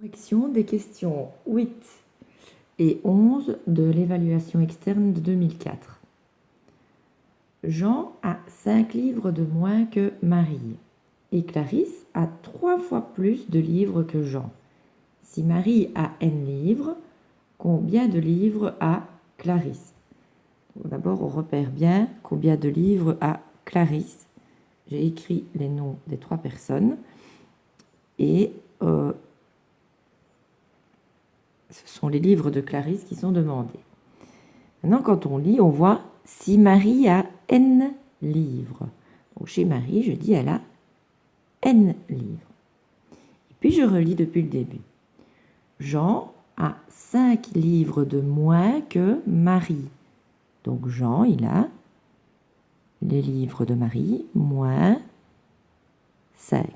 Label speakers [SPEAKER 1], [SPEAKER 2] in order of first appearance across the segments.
[SPEAKER 1] Correction des questions 8 et 11 de l'évaluation externe de 2004. Jean a 5 livres de moins que Marie et Clarisse a 3 fois plus de livres que Jean. Si Marie a n livres, combien de livres a Clarisse? D'abord, on repère bien combien de livres a Clarisse. J'ai écrit les noms des 3 personnes et ce sont les livres de Clarisse qui sont demandés. Maintenant, quand on lit, on voit si Marie a n livres. Donc, chez Marie, je dis elle a n livres. Et puis, je relis depuis le début. Jean a 5 livres de moins que Marie. Donc, Jean, il a les livres de Marie moins 5.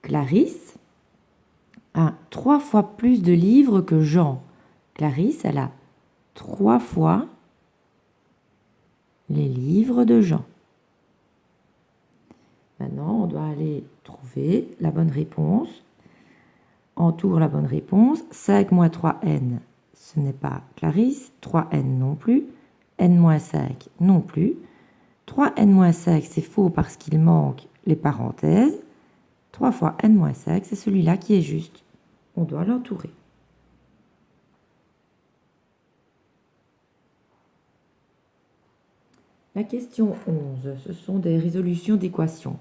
[SPEAKER 1] Clarisse a 3 fois plus de livres que Jean. Clarisse, elle a 3 fois les livres de Jean. Maintenant, on doit aller trouver la bonne réponse. Entoure la bonne réponse. 5 moins 3n, ce n'est pas Clarisse. 3n non plus. n moins 5 non plus. 3n moins 5, c'est faux parce qu'il manque les parenthèses. 3 fois n moins 5, c'est celui-là qui est juste. On doit l'entourer. La question 11, ce sont des résolutions d'équations.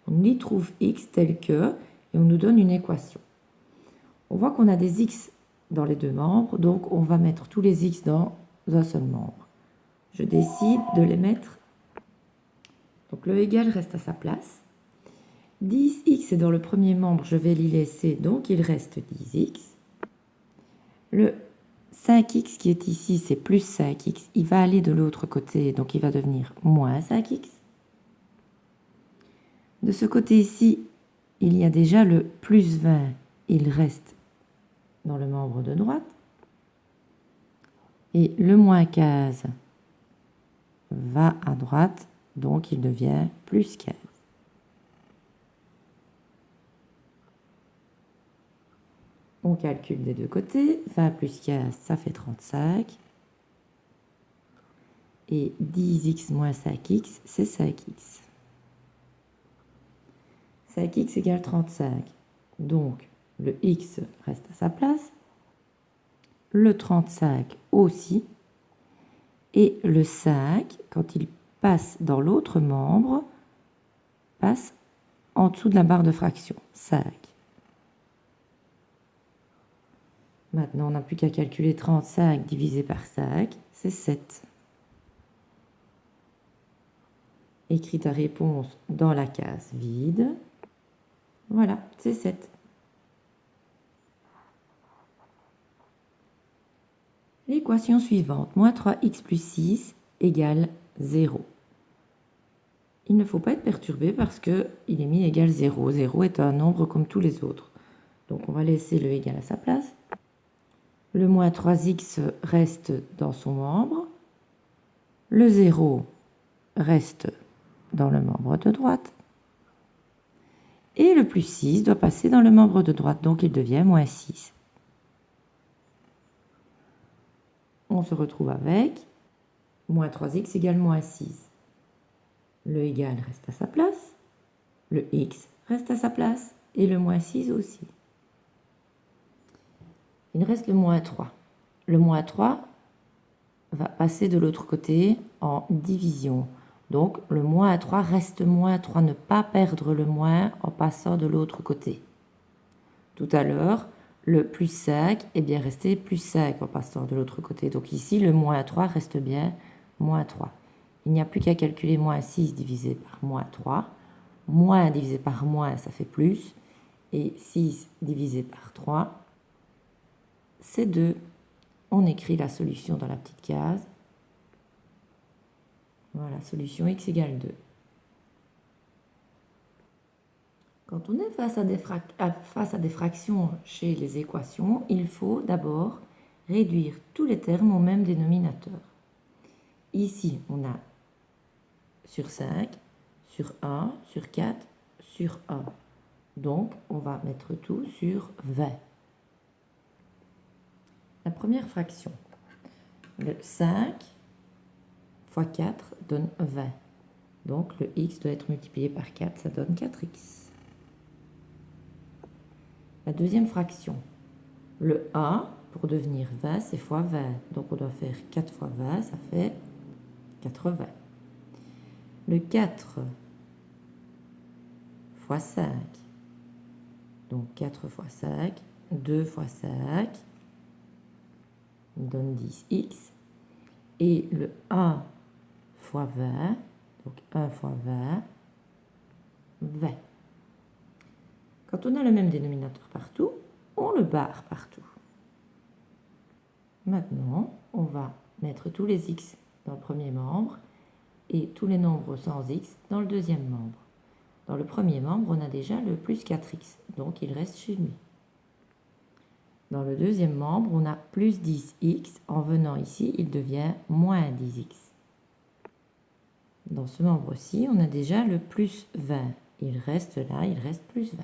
[SPEAKER 1] On y trouve x tel que, et on nous donne une équation. On voit qu'on a des x dans les deux membres, donc on va mettre tous les x dans un seul membre. Je décide de les mettre. Donc le égal reste à sa place. 10x est dans le premier membre, je vais l'y laisser, donc il reste 10x. Le 5x qui est ici, c'est plus 5x. Il va aller de l'autre côté, donc il va devenir moins 5x. De ce côté ici, il y a déjà le plus 20. Il reste dans le membre de droite. Et le moins 15 va à droite, donc il devient plus 15. On calcule des deux côtés. 20 plus 15, ça fait 35. Et 10x moins 5x, c'est 5x. 5x égale 35. Donc, le x reste à sa place. Le 35 aussi. Et le 5, quand il passe dans l'autre membre, passe en dessous de la barre de fraction. 5. Maintenant, on n'a plus qu'à calculer 35 divisé par 5, c'est 7. Écris ta réponse dans la case vide. Voilà, c'est 7. L'équation suivante, moins 3x plus 6 égale 0. Il ne faut pas être perturbé parce qu'il est mis égal 0. 0 est un nombre comme tous les autres. Donc on va laisser le égal à sa place. Le moins 3x reste dans son membre. Le 0 reste dans le membre de droite. Et le plus 6 doit passer dans le membre de droite, donc il devient moins 6. On se retrouve avec moins 3x égale moins 6. Le égal reste à sa place, le x reste à sa place, et le moins 6 aussi. Il reste le moins 3. Le moins 3 va passer de l'autre côté en division. Donc, le moins 3 reste moins 3, ne pas perdre le moins en passant de l'autre côté. Tout à l'heure, le plus 5 est bien resté plus 5 en passant de l'autre côté. Donc ici, le moins 3 reste bien moins 3. Il n'y a plus qu'à calculer moins 6 divisé par moins 3. Moins divisé par moins, ça fait plus. Et 6 divisé par 3, c'est 2. On écrit la solution dans la petite case. Voilà, solution x égale 2. Quand on est face à des fractions chez les équations, il faut d'abord réduire tous les termes au même dénominateur. Ici, on a sur 5, sur 1, sur 4, sur 1. Donc, on va mettre tout sur 20. La première fraction, le 5 fois 4 donne 20. Donc, le x doit être multiplié par 4, ça donne 4x. La deuxième fraction, le a, pour devenir 20, c'est fois 20. Donc, on doit faire 4 fois 20, ça fait 80. Le 4 fois 5, donc 4 fois 5, 2 fois 5, donne 10x. Et le a fois 20, donc 1 fois 20, 20. Quand on a le même dénominateur partout, on le barre partout. Maintenant, on va mettre tous les x dans le premier membre et tous les nombres sans x dans le deuxième membre. Dans le premier membre, on a déjà le plus 4x, donc il reste chez lui. Dans le deuxième membre, on a plus 10x. En venant ici, il devient moins 10x. Dans ce membre-ci, on a déjà le plus 20. Il reste là, il reste plus 20.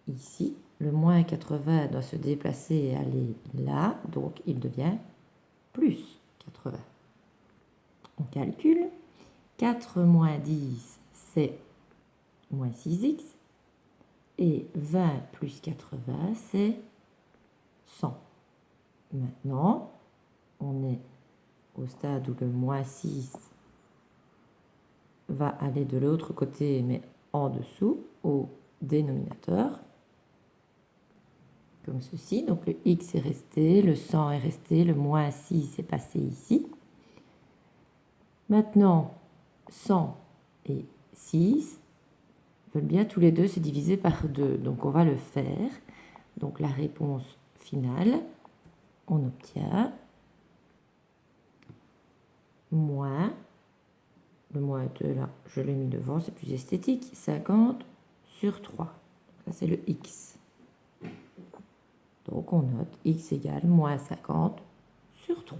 [SPEAKER 1] Ici, le moins 80 doit se déplacer et aller là, donc il devient plus 80. On calcule. 4 moins 10, c'est moins 6x. Et 20 plus 80, c'est 100. Maintenant, on est au stade où le moins 6 va aller de l'autre côté, mais en dessous, au dénominateur, comme ceci. Donc le x est resté, le 100 est resté, le moins 6 est passé ici. Maintenant, 100 et 6 veulent bien tous les deux se diviser par 2. Donc on va le faire. Donc la réponse finale, on obtient moins, le moins 2 là, je l'ai mis devant, c'est plus esthétique, 50 sur 3. Ça c'est le x. Donc on note x égale moins 50 sur 3.